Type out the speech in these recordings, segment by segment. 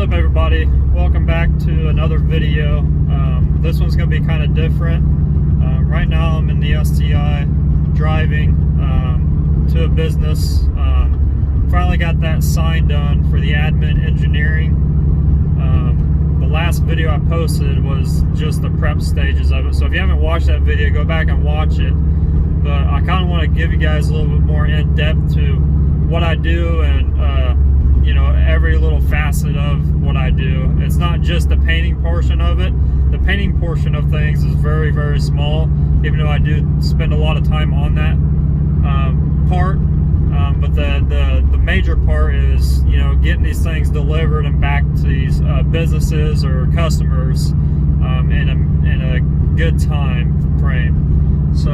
up, everybody? Welcome back to another video. This one's going to be kind of different. Right now I'm in the STI driving to a business. Finally got that sign done for the admin engineering. The last video I posted was just the prep stages of it, so if you haven't watched that video, go back and watch it. But I kind of want to give you guys a little bit more in depth to what I do and you know, every little facet of what I do. It's not just the painting portion of it. The painting portion of things is very, very small, even though I do spend a lot of time on that part. But the major part is, you know, getting these things delivered and back to these businesses or customers in a good time frame. So,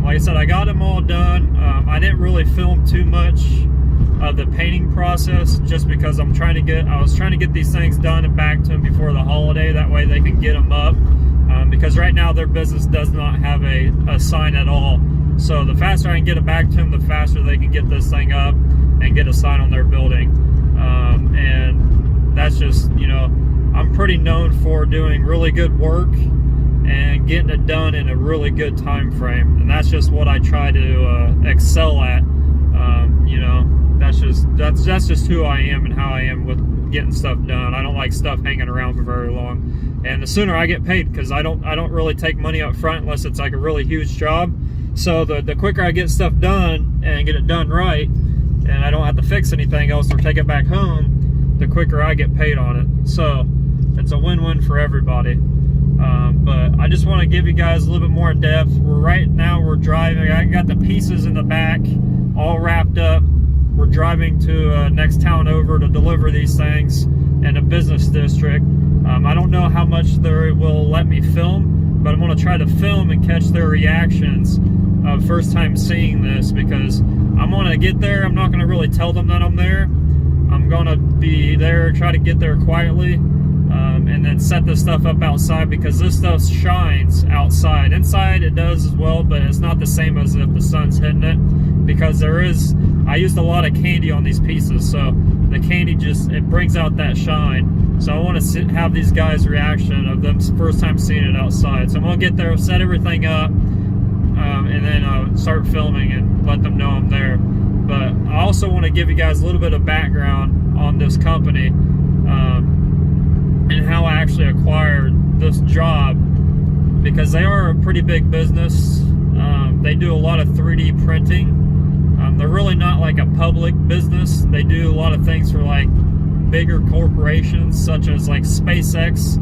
like I said, I got them all done. I didn't really film too much of the painting process just because I was trying to get these things done and back to them before the holiday. That way they can get them up, because right now their business does not have a sign at all. So the faster I can get it back to them, the faster they can get this thing up and get a sign on their building. And that's just, you know, I'm pretty known for doing really good work and getting it done in a really good time frame, and that's just what I try to excel at. You know, that's just who I am and how I am with getting stuff done. I don't like stuff hanging around for very long, and the sooner I get paid, because I don't really take money up front unless it's like a really huge job. So the quicker I get stuff done and get it done right, and I don't have to fix anything else or take it back home, the quicker I get paid on it. So it's a win-win for everybody. But I just want to give you guys a little bit more in depth. Right now we're driving. I got the pieces in the back all wrapped up. We're driving to next town over to deliver these things in a business district. I don't know how much they will let me film, but I'm going to try to film and catch their reactions first time seeing this, because I'm going to get there. I'm not going to really tell them that I'm there. I'm going to be there, try to get there quietly, and then set this stuff up outside, because this stuff shines outside. Inside it does as well, but it's not the same as if the sun's hitting it, because I used a lot of candy on these pieces, so the candy it brings out that shine. So I want to have these guys' reaction of them first time seeing it outside. So I'm going to get there, set everything up, and then start filming and let them know I'm there. But I also want to give you guys a little bit of background on this company, and how I actually acquired this job, because they are a pretty big business. They do a lot of 3D printing. They're really not like a public business. They do a lot of things for like bigger corporations, such as like SpaceX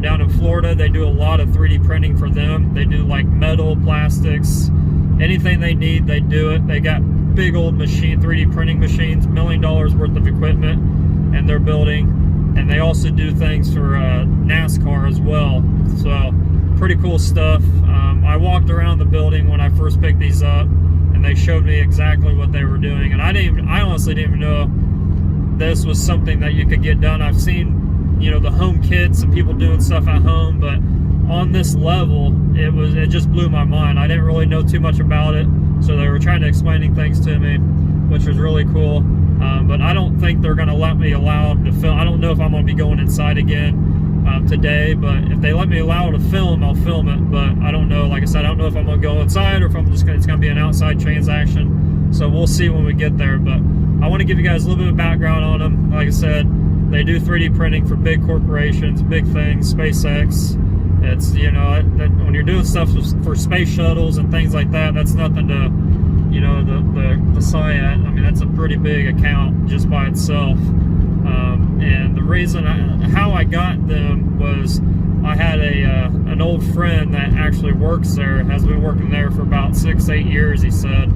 down in Florida. They do a lot of 3D printing for them. They do like metal, plastics, anything they need, they do it. They got big old 3D printing machines, $1 million worth of equipment in their building. And they also do things for NASCAR as well. So pretty cool stuff. I walked around the building when I first picked these up, and they showed me exactly what they were doing. And I honestly didn't even know this was something that you could get done. I've seen, you know, the home kits and people doing stuff at home, but on this level, it just blew my mind. I didn't really know too much about it, so they were trying to explaining things to me, which was really cool. But I don't think they're going to let me allow to film. I don't know if I'm going to be going inside again today, but if they let me allow to film, I'll film it. But I don't know. Like I said, I don't know if I'm going to go inside or if it's going to be an outside transaction. So we'll see when we get there. But I want to give you guys a little bit of background on them. Like I said, they do 3D printing for big corporations, big things, SpaceX. It's, you know, when you're doing stuff for space shuttles and things like that, that's nothing to, you know, the sign. I mean, that's a pretty big account just by itself. And the reason how I got them was I had an old friend that actually works there, has been working there for about 6-8 years, he said.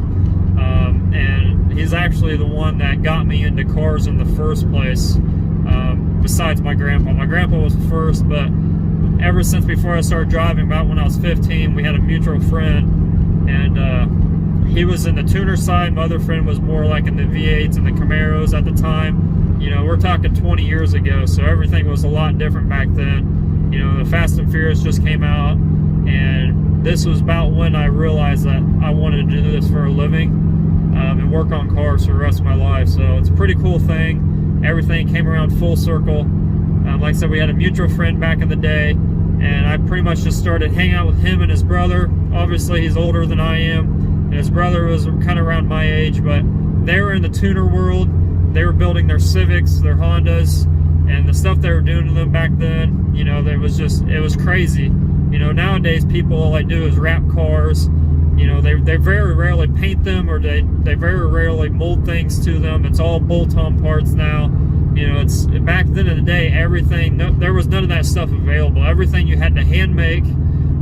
And he's actually the one that got me into cars in the first place, besides my grandpa. My grandpa was the first, but ever since before I started driving, about when I was 15, we had a mutual friend, and he was in the tuner side. My other friend was more like in the V8s and the Camaros at the time. You know, we're talking 20 years ago, so everything was a lot different back then. You know, the Fast and Furious just came out, and this was about when I realized that I wanted to do this for a living, and work on cars for the rest of my life. So it's a pretty cool thing. everything came around full circle. Like I said, we had a mutual friend back in the day, and I pretty much just started hanging out with him and his brother. Obviously, he's older than I am, and his brother was kind of around my age, but they were in the tuner world. They were building their Civics, their Hondas, and the stuff they were doing to them back then, you know, it was crazy. You know, nowadays people, all they do is wrap cars. You know, they very rarely paint them, or they very rarely mold things to them. It's all bolt-on parts now. You know, it's back then in the day, everything, there was none of that stuff available. Everything you had to hand make,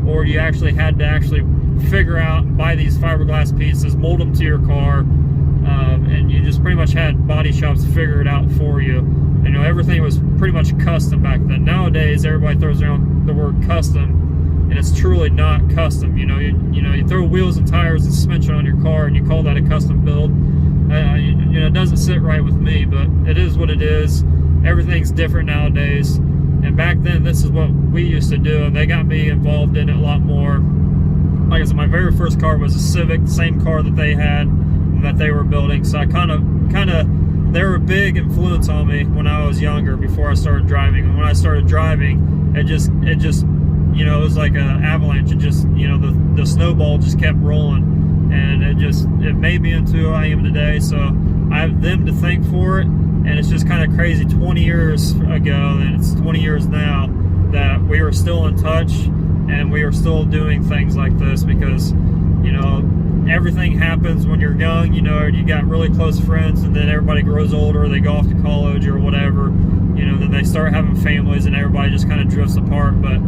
or you actually had to figure out and buy these fiberglass pieces, mold them to your car, and you just pretty much had body shops figure it out for you. You know, everything was pretty much custom back then. Nowadays, everybody throws around the word custom, and it's truly not custom. You know, you throw wheels and tires and suspension on your car, and you call that a custom build. You know, it doesn't sit right with me, but it is what it is. Everything's different nowadays, and back then, this is what we used to do, and they got me involved in it a lot more. Like I said, my very first car was a Civic, the same car that they had, that they were building. So I kind of, they were a big influence on me when I was younger, before I started driving. And when I started driving, it just, you know, it was like an avalanche. It just, you know, the snowball just kept rolling, and it made me into who I am today. So I have them to thank for it, and it's just kind of crazy. 20 years ago, and it's 20 years now, that we are still in touch, and we are still doing things like this, because, you know, everything happens when you're young. You know, you got really close friends, and then everybody grows older, they go off to college or whatever, you know, then they start having families, and everybody just kind of drifts apart. But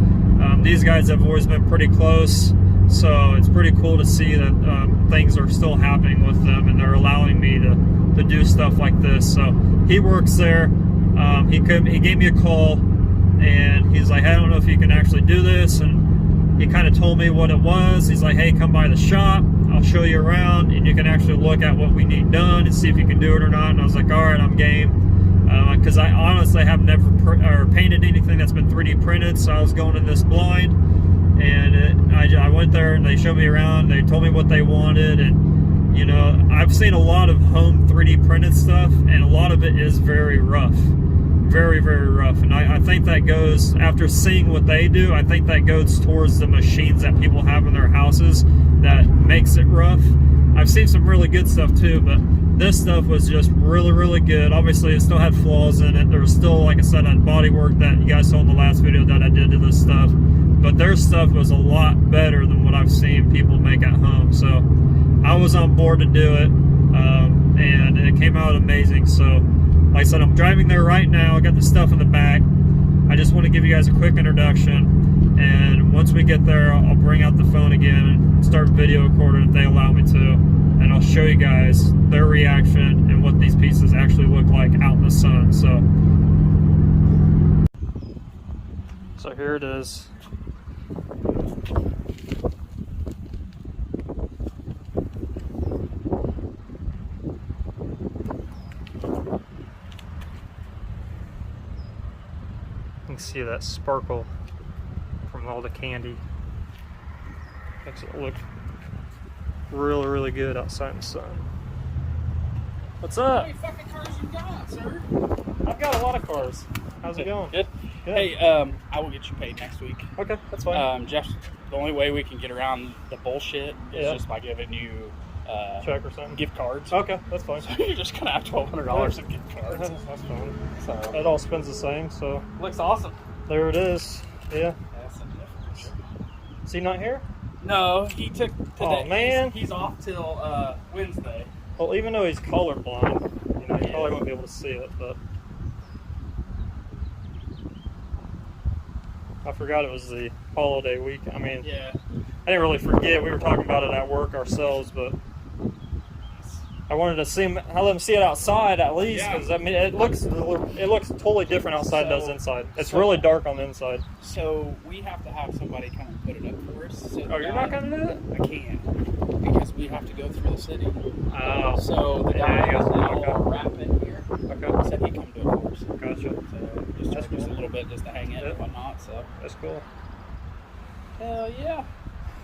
these guys have always been pretty close, so it's pretty cool to see that things are still happening with them, and they're allowing me to do stuff like this. So he works there. He gave me a call, and he's like, hey, I don't know if you can actually do this, and he kind of told me what it was. He's like, hey, come by the shop, I'll show you around, and you can actually look at what we need done and see if you can do it or not. And I was like, all right, I'm game. Because I honestly have never painted anything that's been 3D printed, so I was going in this blind, and I went there, and they showed me around, they told me what they wanted. And, you know, I've seen a lot of home 3D printed stuff, and a lot of it is very rough. Very, very rough. And I think that goes, after seeing what they do, I think that goes towards the machines that people have in their houses that makes it rough. I've seen some really good stuff too, but this stuff was just really, really good. Obviously, it still had flaws in it. There was still, like I said, that body work that you guys saw in the last video that I did to this stuff. But their stuff was a lot better than what I've seen people make at home. So I was on board to do it, and it came out amazing. So, like I said, I'm driving there right now. I got the stuff in the back. I just want to give you guys a quick introduction, and once we get there, I'll bring out the phone again and start video recording if they allow me to, and I'll show you guys their reaction and what these pieces actually look like out in the sun. So here it is. You can see that sparkle from all the candy. Makes it look really, really good outside in the sun. What's up? How many fucking cars you got, sir? I've got a lot of cars. How's it going? Good. Good. Hey, I will get you paid next week. Okay, that's fine. Jeff, the only way we can get around the bullshit is Yeah. just by giving you Check or something? gift cards. Okay, that's fine. So you're just gonna have $1,200 in gift cards. That's fine. So It all spins the same, so looks awesome. there it is. Yeah. That's something different. Is he not here? No, he took today. Oh, man. He's off till Wednesday. Well, even though he's colorblind, you know, he probably won't be able to see it, but I forgot it was the holiday week. I mean, Yeah. I didn't really forget. We were talking about it at work ourselves, but I wanted to see him. I let him see it outside at least, because I mean, it looks totally different outside than it does inside. It's really dark on the inside. So we have to have somebody come and put it up for us. So Oh, you're not gonna do it? I can't, because we have to go through the city. Oh, So the Yeah, guy you has got- a little wrap in here. okay, Said he'd come do it for us. gotcha. So just That's took us a cool. little bit just to hang it Yeah. and whatnot. So That's cool. hell yeah.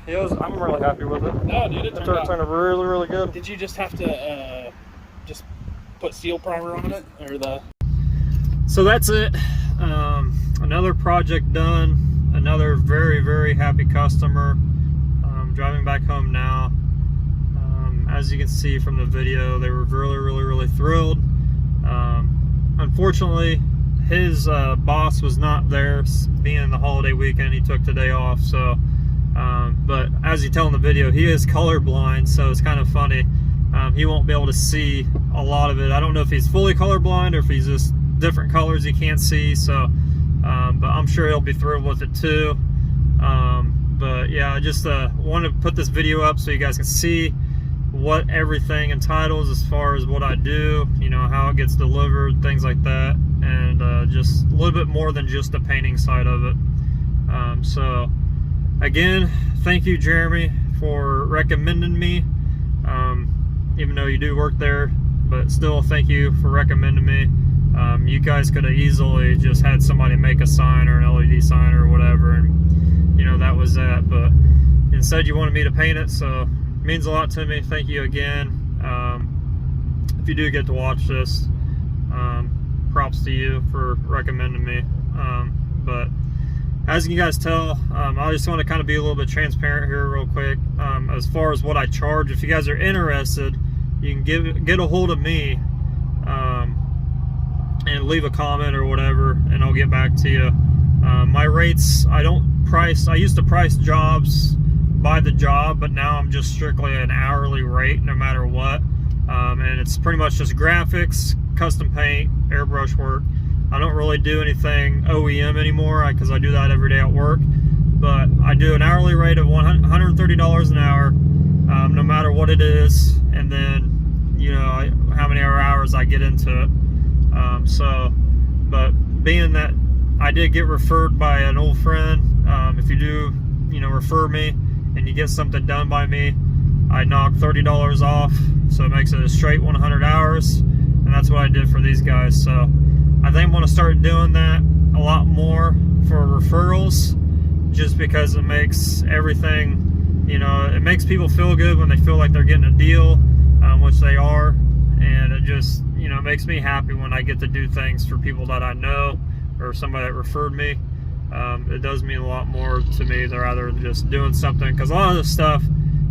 I'm really happy with it. No, dude, it It turned turned out. out really, really good. Did you just have to just put steel primer on it, or the? So that's it. Another project done. Another very, very happy customer. Driving back home now. As you can see from the video, they were really, really, really thrilled. Unfortunately, his boss was not there, being the holiday weekend. He took today off. So, but as you tell in the video, he is colorblind, so it's kind of funny. He won't be able to see a lot of it. I don't know if he's fully colorblind or if he's just different colors he can't see. So, but I'm sure he'll be thrilled with it too. But yeah, I just wanted to put this video up so you guys can see what everything entitles as far as what I do, you know, how it gets delivered, things like that, and just a little bit more than just the painting side of it. So again, thank you, Jeremy, for recommending me, even though you do work there, but still thank you for recommending me. You guys could have easily just had somebody make a sign or an LED sign or whatever, and you know, that was that, but instead you wanted me to paint it, so it means a lot to me. Thank you again. If you do get to watch this, props to you for recommending me. But as you guys tell, I just want to kind of be a little bit transparent here real quick. As far as what I charge, if you guys are interested, you can get a hold of me and leave a comment or whatever, and I'll get back to you. My rates, I used to price jobs by the job, but now I'm just strictly an hourly rate no matter what. And it's pretty much just graphics, custom paint, airbrush work. I don't really do anything OEM anymore because I do that every day at work, but I do an hourly rate of $130 an hour, no matter what it is, and then, you know, how many hours I get into it. But being that I did get referred by an old friend, if you do, you know, refer me and you get something done by me, I knock $30 off, so it makes it a straight 100 hours, and that's what I did for these guys. So I think I'm going to start doing that a lot more for referrals, just because it makes everything, you know, it makes people feel good when they feel like they're getting a deal, which they are, and it just, you know, makes me happy when I get to do things for people that I know or somebody that referred me. It does mean a lot more to me rather than just doing something, because a lot of this stuff,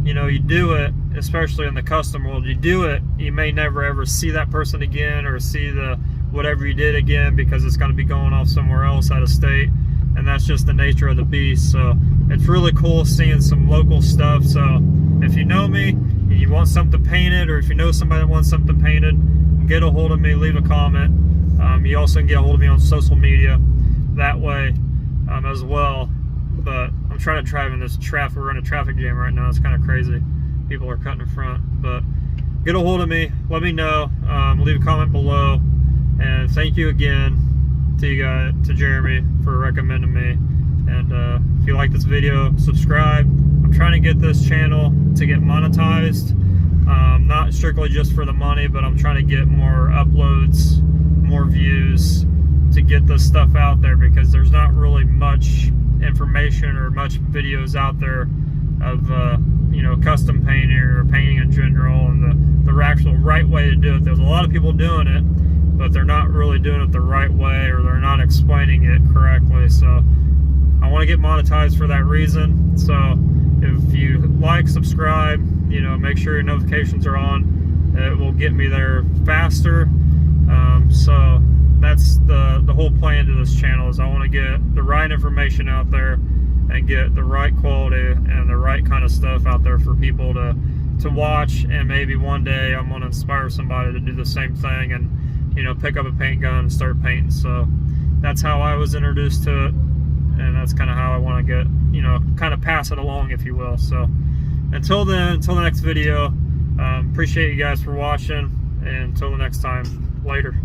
you know, you do it, especially in the custom world, you do it, you may never ever see that person again or see the whatever you did again, because it's going to be going off somewhere else out of state, and that's just the nature of the beast. So it's really cool seeing some local stuff. So if you know me and you want something painted, or if you know somebody that wants something painted, get a hold of me, leave a comment. You also can get a hold of me on social media that way as well. But I'm trying to drive in this traffic. We're in a traffic jam right now. It's kind of crazy. People are cutting in front. But get a hold of me. Let me know. Leave a comment below. And thank you again to you guys, to Jeremy, for recommending me. And if you like this video, subscribe. I'm trying to get this channel to get monetized. Not strictly just for the money, but I'm trying to get more uploads, more views, to get this stuff out there, because there's not really much information or much videos out there of you know, custom painting or painting in general, and the actual right way to do it. There's a lot of people doing it, but they're not really doing it the right way, or they're not explaining it correctly. So I want to get monetized for that reason. So if you like, subscribe, you know, make sure your notifications are on. It will get me there faster. So that's the whole plan to this channel, is I want to get the right information out there and get the right quality and the right kind of stuff out there for people to watch, and maybe one day I'm going to inspire somebody to do the same thing and, you know, pick up a paint gun and start painting. So that's how I was introduced to it, and that's kind of how I want to get, you know, kind of pass it along, if you will. So until then, until the next video, appreciate you guys for watching, and until the next time, later.